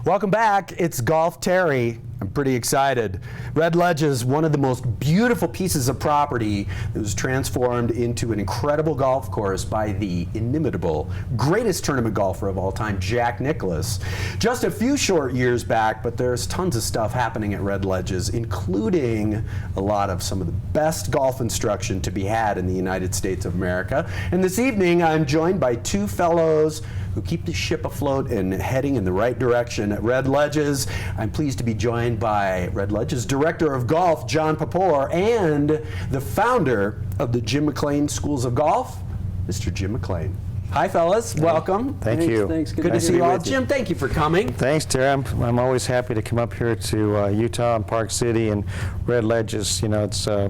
Welcome back. It's Golf Terry. I'm pretty excited. Red Ledge is one of the most beautiful pieces of property that was transformed into an incredible golf course by the inimitable, greatest tournament golfer of all time, Jack Nicklaus. Just a few short years back, but there's tons of stuff happening at Red Ledges, including a lot of some of the best golf instruction to be had in the United States of America. And this evening, I'm joined by two fellows who keep the ship afloat and heading in the right direction at Red Ledges. I'm pleased to be joined by Red Ledges Director of Golf, John Paupore, and the founder of the Jim McLean Schools of Golf, Mr. Jim McLean. Hi, fellas. Welcome. Thanks, you. Thanks. Good to see you all. Jim, thank you for coming. Thanks, Terry. I'm always happy to come up here to Utah and Park City and Red Ledges. You know, it's a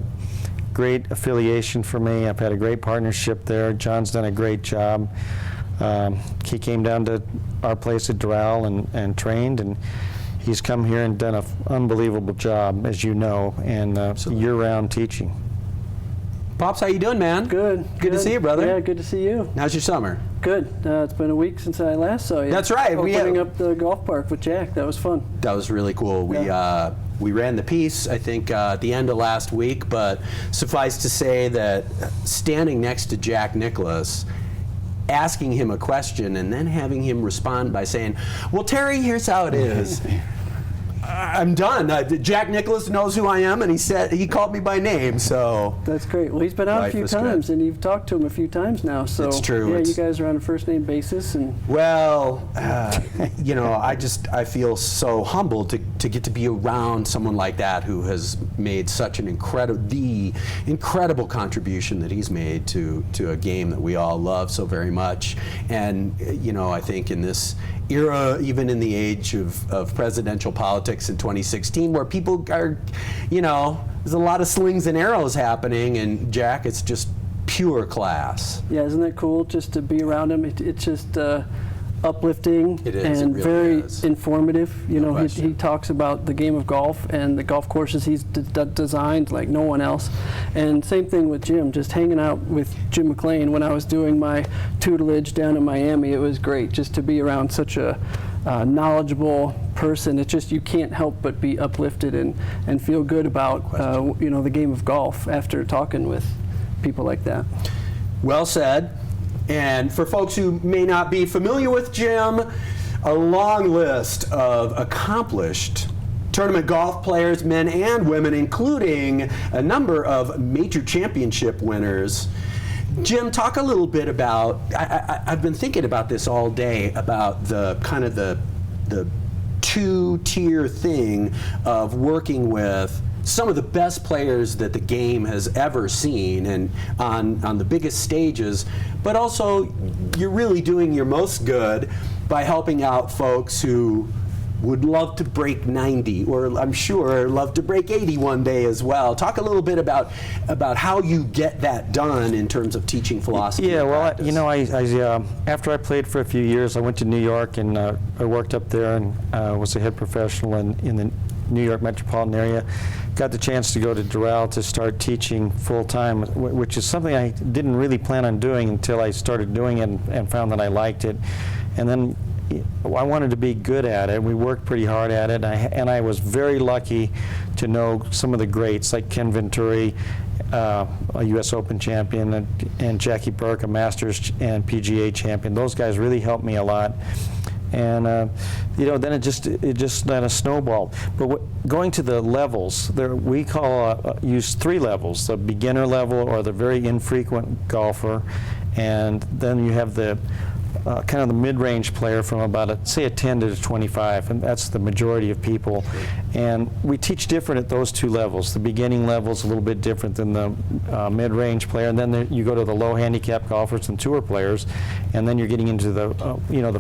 great affiliation for me. I've had a great partnership there. John's done a great job. He came down to our place at Doral and trained, and he's come here and done an unbelievable job, as you know, and year-round teaching. Pops, how you doing, man? Good. Good to see you, brother. Yeah, good to see you. How's your summer? Good. It's been a week since I last saw you. That's right. Opening up the golf park with Jack. That was fun. That was really cool. We ran the piece, I think, at the end of last week, but suffice to say that standing next to Jack Nicklaus, asking him a question and then having him respond by saying, well, Terry, here's how it is. I'm done. Jack Nicklaus knows who I am, and he called me by name, so. That's great. Well, he's been out a few times, and you've talked to him a few times now, so. It's true. Yeah, you guys are on a first name basis. And well, you know, I I feel so humbled to get to be around someone like that who has made such an incredible contribution that he's made to a game that we all love so very much. And, you know, I think in this era, even in the age of presidential politics in 2016, where people are, you know, there's a lot of slings and arrows happening, and Jack, it's just pure class. yeah, isn't that cool just to be around him? It's just uplifting and really very is. informative. You No know, question. he talks about the game of golf and the golf courses he's designed like no one else. And same thing with Jim, just hanging out with Jim McLean when I was doing my tutelage down in Miami. It was great just to be around such a knowledgeable person. It's just, you can't help but be uplifted and feel good about you know, the game of golf after talking with people like that. Well said. And for folks who may not be familiar with Jim, a long list of accomplished tournament golf players, men and women, including a number of major championship winners. Jim, talk a little bit about, I've been thinking about this all day, about the kind of the two-tier thing of working with some of the best players that the game has ever seen, and on the biggest stages, but also you're really doing your most good by helping out folks who would love to break 90, or I'm sure love to break 80 one day as well. Talk a little bit about how you get that done in terms of teaching philosophy. Yeah, well, practice. you know, after I played for a few years, I went to New York, and I worked up there and was a head professional in the New York metropolitan area. Got the chance to go to Doral to start teaching full-time, which is something I didn't really plan on doing until I started doing it and found that I liked it. And then I wanted to be good at it. We worked pretty hard at it, and I was very lucky to know some of the greats like Ken Venturi, a U.S. Open champion, and Jackie Burke, a Masters and PGA champion. Those guys really helped me a lot. And you know, then it just let us snowball. But going to the levels, we use three levels: the beginner level, or the very infrequent golfer, and then you have the kind of the mid-range player from about say a 10 to 25, and that's the majority of people. And we teach different at those two levels. The beginning level is a little bit different than the mid-range player, and then you go to the low handicap golfers and tour players, and then you're getting into the you know,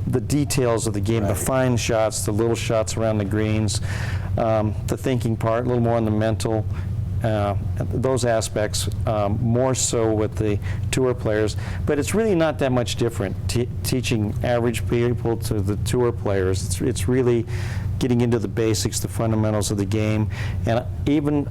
the details of the game, the fine shots, the little shots around the greens, the thinking part, a little more on the mental, those aspects, more so with the tour players. But it's really not that much different teaching average people to the tour players. It's really getting into the basics, the fundamentals of the game. And even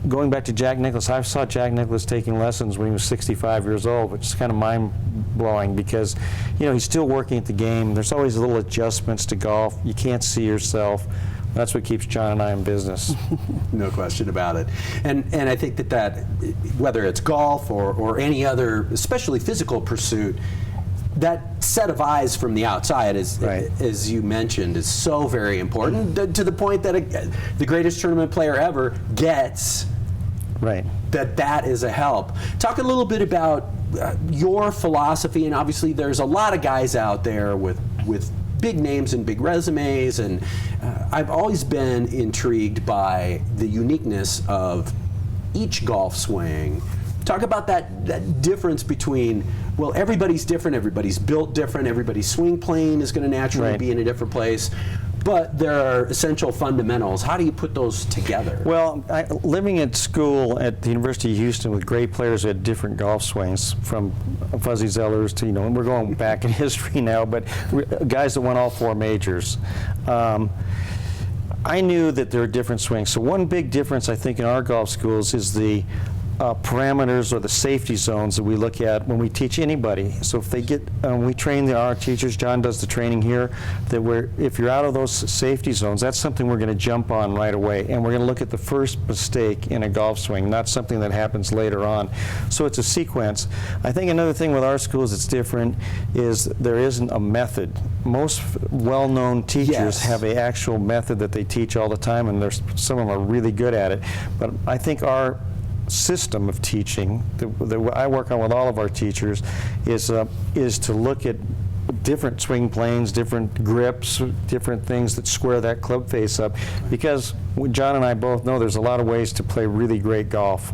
going back to Jack Nicklaus, I saw Jack Nicklaus taking lessons when he was 65 years old, which is kind of mind-blowing because, he's still working at the game. There's always little adjustments to golf. You can't see yourself. That's what keeps John and I in business. No question about it. And I think that whether it's golf or any other, especially physical pursuit, that set of eyes from the outside, as you mentioned, is so very important, to the point that the greatest tournament player ever gets that is a help. Talk a little bit about your philosophy, and obviously there's a lot of guys out there with big names and big resumes, and I've always been intrigued by the uniqueness of each golf swing. Talk about that difference between, well, everybody's different, everybody's built different, everybody's swing plane is going to naturally be in a different place, but there are essential fundamentals. How do you put those together? Well, living at school at the University of Houston with great players who had different golf swings, from Fuzzy Zellers to, and we're going back in history now, but guys that won all 4 majors. I knew that there are different swings. So one big difference, I think, in our golf schools is the parameters or the safety zones that we look at when we teach anybody. So if they get, we train our teachers, John does the training here, that if you're out of those safety zones, that's something we're going to jump on right away. And we're going to look at the first mistake in a golf swing, not something that happens later on. So it's a sequence. I think another thing with our schools that's different is there isn't a method. Most well-known teachers have an actual method that they teach all the time, and some of them are really good at it. But I think our system of teaching that I work on with all of our teachers is to look at different swing planes, different grips, different things that square that club face up, because John and I both know there's a lot of ways to play really great golf.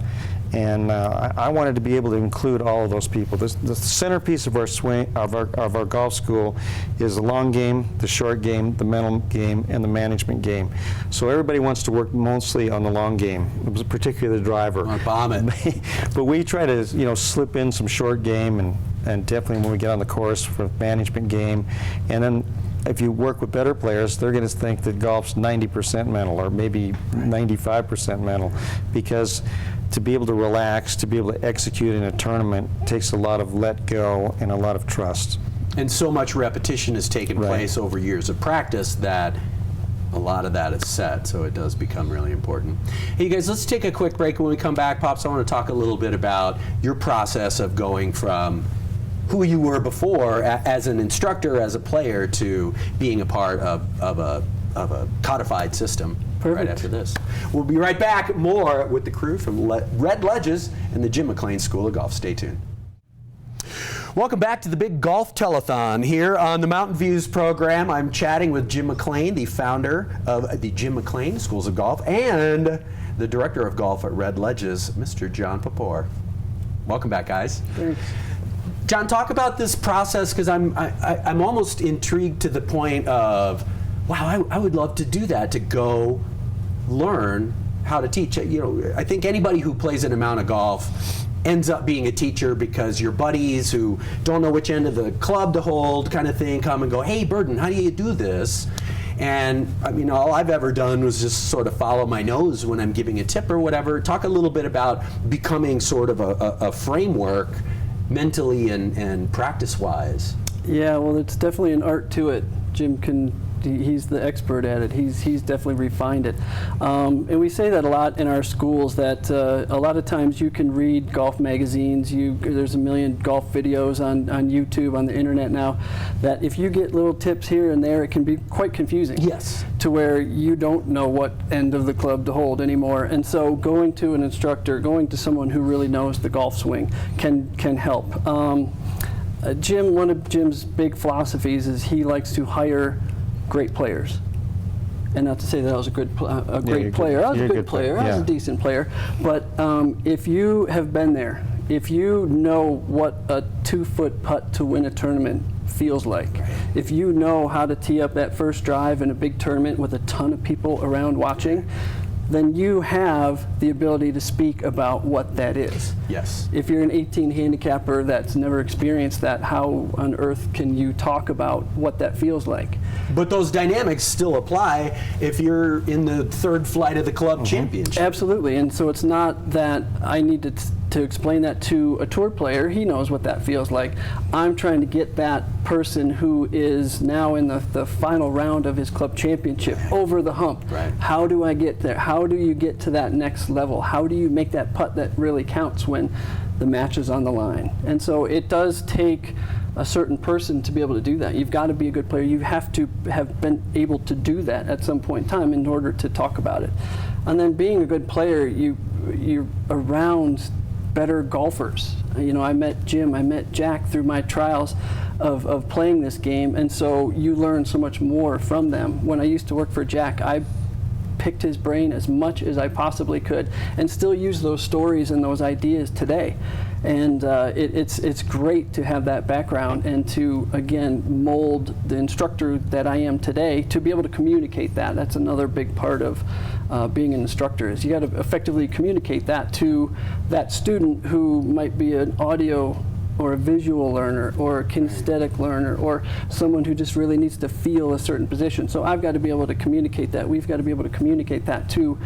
And I wanted to be able to include all of those people. The centerpiece of our swing, of our golf school, is the long game, the short game, the mental game, and the management game. So everybody wants to work mostly on the long game, particularly the driver. Bomb it. But we try to, slip in some short game, and definitely when we get on the course for management game. And then if you work with better players, they're going to think that golf's 90% mental, or maybe 95% mental, because to be able to relax, to be able to execute in a tournament, takes a lot of let go and a lot of trust. And so much repetition has taken place over years of practice that a lot of that is set, so it does become really important. Hey, you guys, let's take a quick break. When we come back, Pops, I want to talk a little bit about your process of going from who you were before as an instructor, as a player, to being a part of a codified system. Perfect. Right after this. We'll be right back, more with the crew from Red Ledges and the Jim McLean School of Golf. Stay tuned. Welcome back to the big golf telethon here on the Mountain Views program. I'm chatting with Jim McLean, the founder of the Jim McLean Schools of Golf, and the director of golf at Red Ledges, Mr. John Paupore. Welcome back, guys. Thanks. John, talk about this process, because I'm almost intrigued to the point of, wow, I would love to do that, to go learn how to teach. I think anybody who plays an amount of golf ends up being a teacher, because your buddies who don't know which end of the club to hold kind of thing come and go, hey, Burden, how do you do this? And all I've ever done was just sort of follow my nose when I'm giving a tip or whatever. Talk a little bit about becoming sort of a framework mentally and practice-wise. Yeah, well, it's definitely an art to it. Jim he's the expert at it. He's definitely refined it. And we say that a lot in our schools, that a lot of times you can read golf magazines, there's a million golf videos on YouTube, on the internet now, that if you get little tips here and there, it can be quite confusing. Yes. To where you don't know what end of the club to hold anymore. And so going to an instructor, going to someone who really knows the golf swing can help. Jim, one of Jim's big philosophies is he likes to hire great players. And not to say that I was a great player. I was a good player. I was a decent player. But if you have been there, if you know what a 2-foot putt to win a tournament feels like, if you know how to tee up that first drive in a big tournament with a ton of people around watching, then you have the ability to speak about what that is. Yes. If you're an 18 handicapper that's never experienced that, how on earth can you talk about what that feels like? But those dynamics still apply if you're in the third flight of the club championship. Absolutely, and so it's not that I need to explain that to a tour player. He knows what that feels like. I'm trying to get that person who is now in the final round of his club championship over the hump. Right. How do I get there? How do you get to that next level? How do you make that putt that really counts when the match is on the line? And so it does take a certain person to be able to do that. You've got to be a good player. You have to have been able to do that at some point in time in order to talk about it. And then being a good player, you're around better golfers. You know, I met Jim, I met Jack through my trials of playing this game, and so you learn so much more from them. When I used to work for Jack, I picked his brain as much as I possibly could and still use those stories and those ideas today. And it's great to have that background and to, again, mold the instructor that I am today to be able to communicate that. That's another big part of being an instructor, is you got to effectively communicate that to that student who might be an audio or a visual learner or a kinesthetic learner or someone who just really needs to feel a certain position. So I've got to be able to communicate that. We've got to be able to communicate that to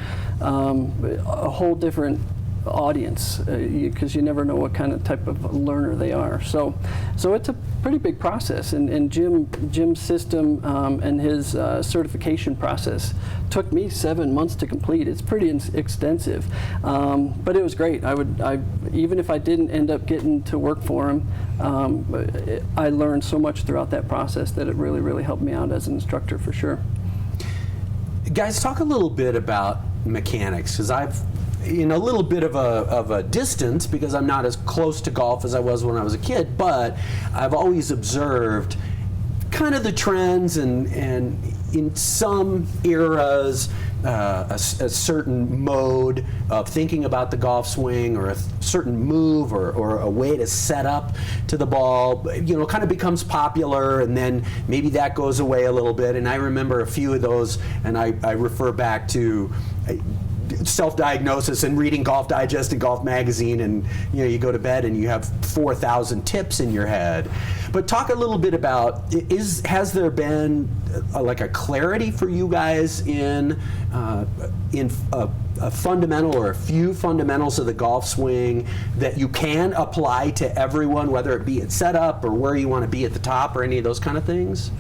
a whole different audience, because you never know what kind of type of learner they are. So it's a pretty big process, and Jim's system and his certification process took me 7 months to complete. It's pretty extensive, but it was great. Even if I didn't end up getting to work for him, I learned so much throughout that process that it really, really helped me out as an instructor for sure. Guys, talk a little bit about mechanics, because I've in a little bit of a distance, because I'm not as close to golf as I was when I was a kid, but I've always observed kind of the trends and in some eras a certain mode of thinking about the golf swing, or a certain move, or a way to set up to the ball, you know, kind of becomes popular, and then maybe that goes away a little bit. And I remember a few of those, and I refer back to self-diagnosis and reading Golf Digest and Golf Magazine, and you know, you go to bed and you have 4,000 tips in your head. But talk a little bit about, has there been like a clarity for you guys in a fundamental or a few fundamentals of the golf swing that you can apply to everyone, whether it be at setup or where you want to be at the top or any of those kind of things?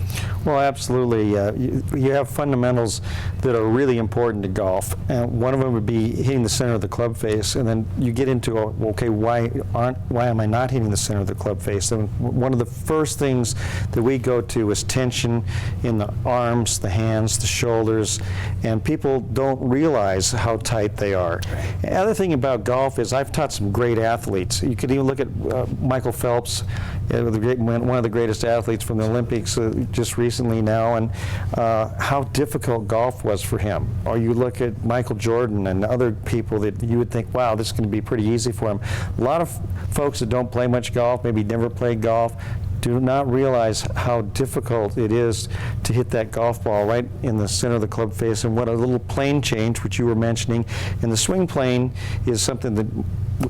Well, absolutely. You have fundamentals that are really important to golf, and one of them would be hitting the center of the club face, and then you get into, okay, why am I not hitting the center of the club face? And one of the first things that we go to is tension in the arms, the hands, the shoulders, and people don't realize how tight they are. The other thing about golf is I've taught some great athletes. You could even look at Michael Phelps, one of the greatest athletes from the Olympics just recently now, and how difficult golf was for him. Or you look at Michael Jordan and other people that you would think, wow, this is going to be pretty easy for him. A lot of folks that don't play much golf, maybe never played golf, do not realize how difficult it is to hit that golf ball right in the center of the club face. And what a little plane change, which you were mentioning, and the swing plane is something that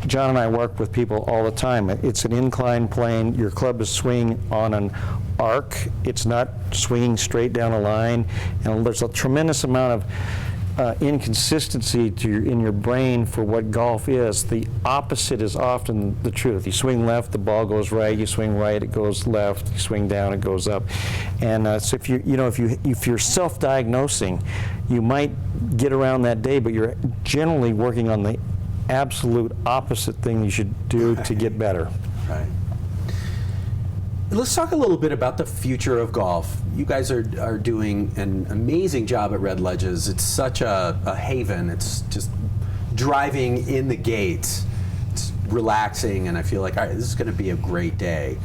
John and I work with people all the time. It's an inclined plane. Your club is swinging on an arc. It's not swinging straight down a line. And there's a tremendous amount of inconsistency in your brain for what golf is. The opposite is often the truth. You swing left, the ball goes right. You swing right, it goes left. You swing down, it goes up. And so if you're self-diagnosing, you might get around that day, but you're generally working on the absolute opposite thing you should do to get better. Right. Let's talk a little bit about the future of golf. You guys are doing an amazing job at Red Ledges. It's such a haven. It's just driving in the gates. It's relaxing, and I feel like, all right, this is going to be a great day.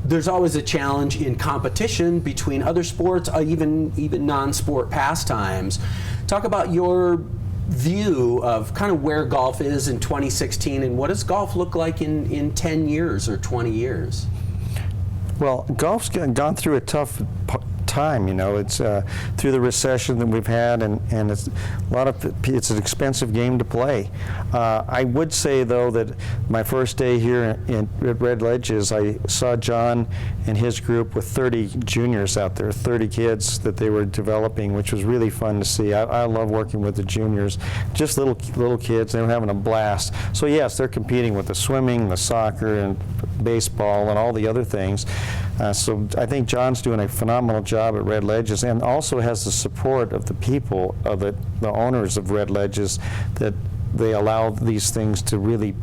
There's always a challenge in competition between other sports, even non-sport pastimes. Talk about your view of kind of where golf is in 2016, and what does golf look like in 10 years or 20 years? Well, golf's gone through a tough time. You know, it's through the recession that we've had, and it's it's an expensive game to play. I would say though that my first day here at Red Ledges, I saw John and his group with 30 juniors out there, 30 kids that they were developing, which was really fun to see. I love working with the juniors, just little kids. They were having a blast. So yes, they're competing with the swimming, the soccer, and baseball, and all the other things. So I think John's doing a phenomenal job at Red Ledges, and also has the support of the people, of the owners of Red Ledges, that they allow these things to really,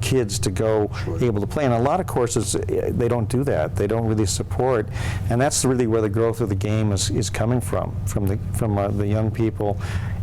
kids to go able to play. And a lot of courses, they don't do that. They don't really support, and that's really where the growth of the game is coming from the young people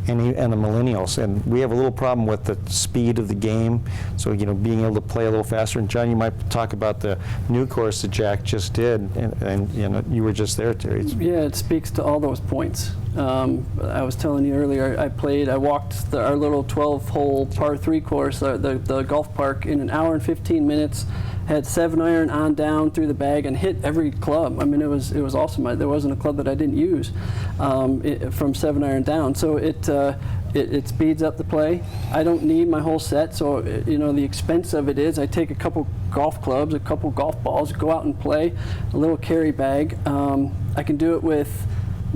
and the millennials. And we have a little problem with the speed of the game, so being able to play a little faster. And John, you might talk about the new course that Jack just did, and you were just there, Terry. Yeah, it speaks to all those points. I was telling you earlier, I walked our little 12-hole par 3 course, the golf park, in an hour and 15 minutes. Had 7-iron on down through the bag and hit every club. I mean, it was awesome. There wasn't a club that I didn't use from 7-iron down. So it speeds up the play. I don't need my whole set, so the expense of it is I take a couple golf clubs, a couple golf balls, go out and play, a little carry bag. I can do it with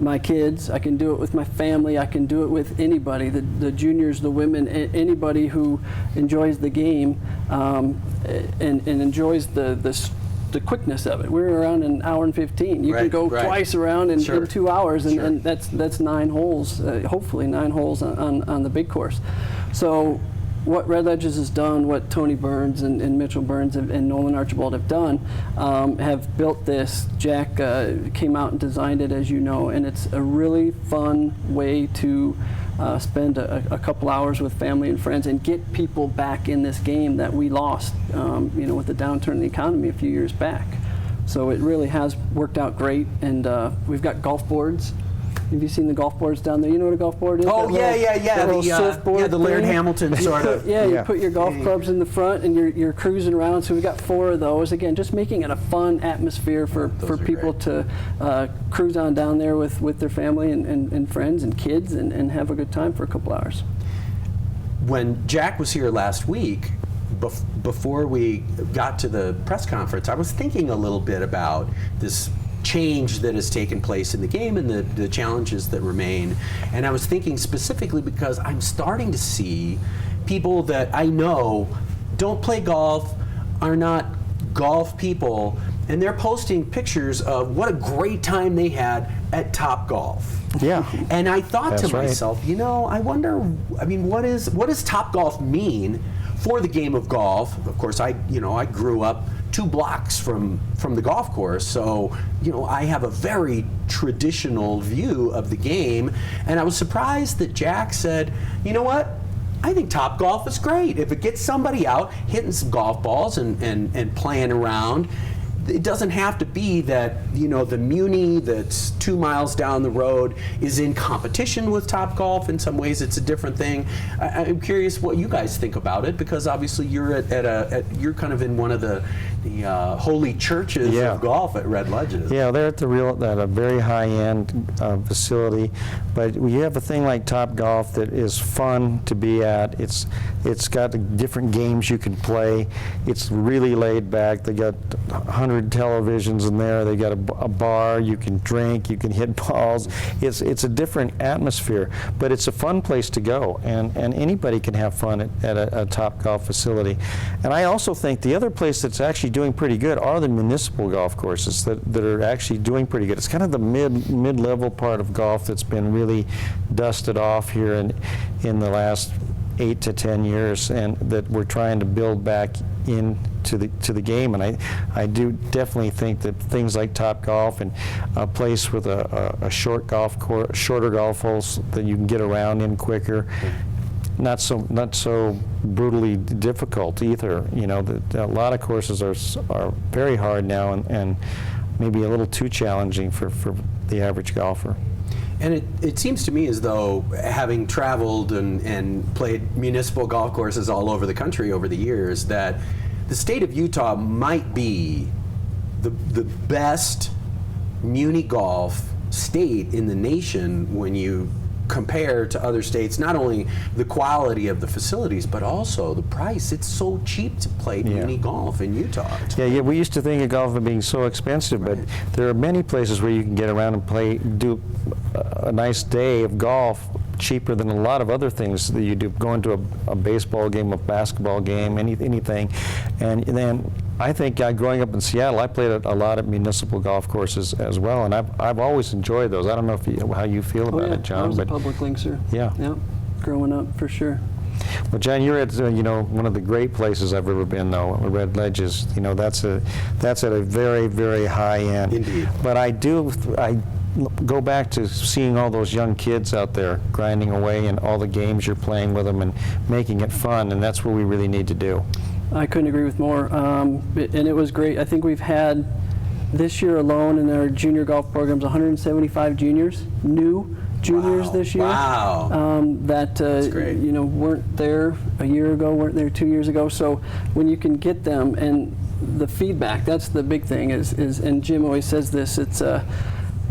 my kids, I can do it with my family, I can do it with anybody, the juniors, the women, anybody who enjoys the game and enjoys the quickness of it. We're around an hour and 15. You can go twice around in 2 hours, and that's 9 holes, hopefully 9 holes on the big course. So what Red Ledges has done, what Tony Burns and Mitchell Burns and Nolan Archibald have done, have built this. Jack came out and designed it, as you know, and it's a really fun way to spend a couple hours with family and friends and get people back in this game that we lost, with the downturn in the economy a few years back. So it really has worked out great, and we've got golf boards. Have you seen the golf boards down there? You know what a golf board is? Oh, yeah. That little surfboard the Laird thing. Hamilton sort of. You put your golf clubs in the front, and you're cruising around. So we got 4 of those. Again, just making it a fun atmosphere for people to cruise on down there with their family and friends and kids and have a good time for a couple hours. When Jack was here last week, before we got to the press conference, I was thinking a little bit about this change that has taken place in the game and the challenges that remain. And I was thinking specifically because I'm starting to see people that I know don't play golf, are not golf people, and they're posting pictures of what a great time they had at Top Golf. Yeah. And I thought That's to right. myself, I wonder, what does Top Golf mean for the game of golf? Of course, I grew up 2 blocks from the golf course, so I have a very traditional view of the game, and I was surprised that Jack said, you know what, I think Top Golf is great. If it gets somebody out hitting some golf balls and playing around, it doesn't have to be that the Muni that's 2 miles down the road is in competition with Top Golf. In some ways, it's a different thing. I'm curious what you guys think about it, because obviously you're you're kind of in one of the holy churches of golf at Red Ledges. Yeah, they're at a very high-end facility, but you have a thing like Top Golf that is fun to be at. It's got different games you can play. It's really laid back. They got 100 televisions in there. They got a bar. You can drink. You can hit balls. It's a different atmosphere, but it's a fun place to go, and anybody can have fun at a Top Golf facility. And I also think the other place that's actually doing pretty good are the municipal golf courses that are actually doing pretty good. It's kind of the mid-level part of golf that's been really dusted off here in the last 8 to 10 years, and that we're trying to build back into the game. And I do definitely think that things like Top Golf and a place with a shorter golf holes that you can get around in quicker, not so brutally difficult either. A lot of courses are very hard now and maybe a little too challenging for the average golfer. And it seems to me as though, having traveled and played municipal golf courses all over the country over the years, that the state of Utah might be the best muni golf state in the nation when you compare to other states, not only the quality of the facilities, but also the price. It's so cheap to play mini golf in Utah. Yeah, we used to think of golf as being so expensive, but there are many places where you can get around and do a nice day of golf cheaper than a lot of other things that you do, going to a baseball game, a basketball game, anything. And then I think growing up in Seattle, I played a lot at municipal golf courses as well, and I've always enjoyed those. I don't know how you feel about it, John. I was a public linker. Yeah. Growing up, for sure. Well, John, you're at one of the great places I've ever been, though, Red Ledges. That's at a very, very high end. Indeed. But I go back to seeing all those young kids out there grinding away and all the games you're playing with them and making it fun, and that's what we really need to do. I couldn't agree with more. And it was great. I think we've had this year alone in our junior golf programs 175 juniors, new juniors this year. Wow. That's great. Weren't there a year ago, weren't there 2 years ago. So when you can get them and the feedback, that's the big thing is and Jim always says this, it's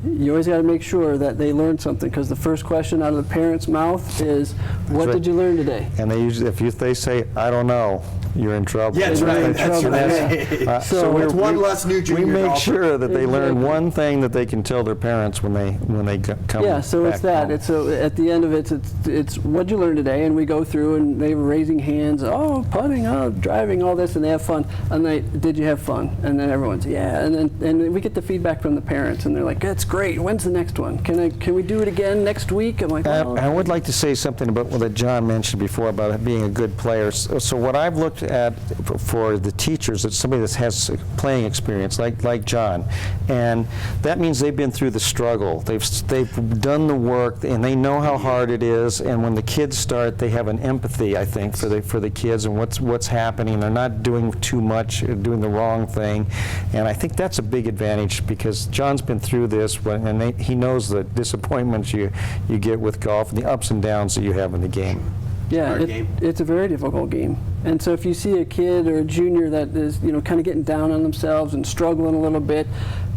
you always got to make sure that they learn something, because the first question out of the parent's mouth is, what did you learn today? And they usually, if they say, I don't know, you're in trouble. Yeah, that's right. That's right. So it's one less new junior we make golfer. sure that they learn one thing that they can tell their parents when they come. Yeah, so back it's that. home. So at the end of it, it's what'd you learn today, and we go through and they were raising hands, putting, driving, all this, and they have fun. And did you have fun? And then everyone's and we get the feedback from the parents, and they're like, that's great. When's the next one? Can we do it again next week? I'm like, I would like to say something about what John mentioned before about being a good player. So what I've looked at for the teachers, it's somebody that has playing experience, like John, and that means they've been through the struggle. They've done the work, and they know how hard it is. And when the kids start, they have an empathy, I think, for the kids and what's happening. They're not doing too much, doing the wrong thing, and I think that's a big advantage, because John's been through this, and he knows the disappointments you get with golf and the ups and downs that you have in the game. Yeah, it's a very difficult game. And so if you see a kid or a junior that is, kind of getting down on themselves and struggling a little bit,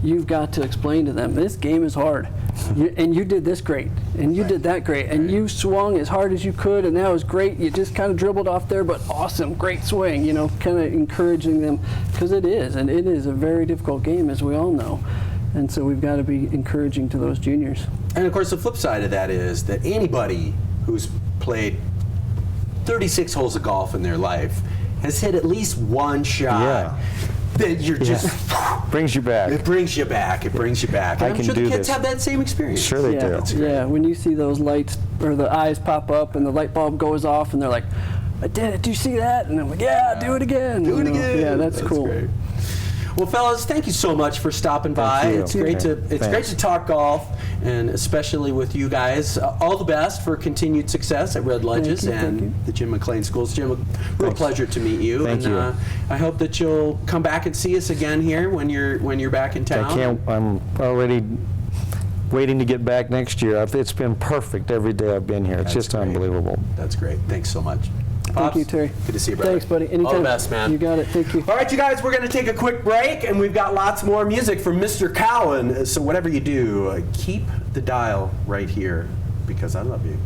you've got to explain to them, this game is hard. And you did this great, and you did that great, and you swung as hard as you could, and that was great. You just kind of dribbled off there, but awesome, great swing, kind of encouraging them, because it is a very difficult game, as we all know. And so we've got to be encouraging to those juniors. And of course, the flip side of that is that anybody who's played 36 holes of golf in their life has hit at least one shot that you're just brings you back. It brings you back. It brings you back. And I'm sure the kids have that same experience. Sure they do. Yeah, when you see those lights or the eyes pop up and the light bulb goes off and they're like, I did it. Do you see that? And I'm like, yeah, do it again. Do it again. Yeah, that's cool. Great. Well, fellas, thank you so much for stopping by. It's great to talk golf, and especially with you guys. All the best for continued success at Red Ledges and the Jim McLean Schools. Jim, real pleasure to meet you. Thank you. I hope that you'll come back and see us again here when you're back in town. I'm already waiting to get back next year. It's been perfect every day I've been here. It's just unbelievable. That's great. Thanks so much. Thank you, Terry. Good to see you, brother. Thanks, buddy. Anytime. All the best, man. You got it. Thank you. All right, you guys, we're going to take a quick break, and we've got lots more music from Mr. Cowan. So whatever you do, keep the dial right here, because I love you.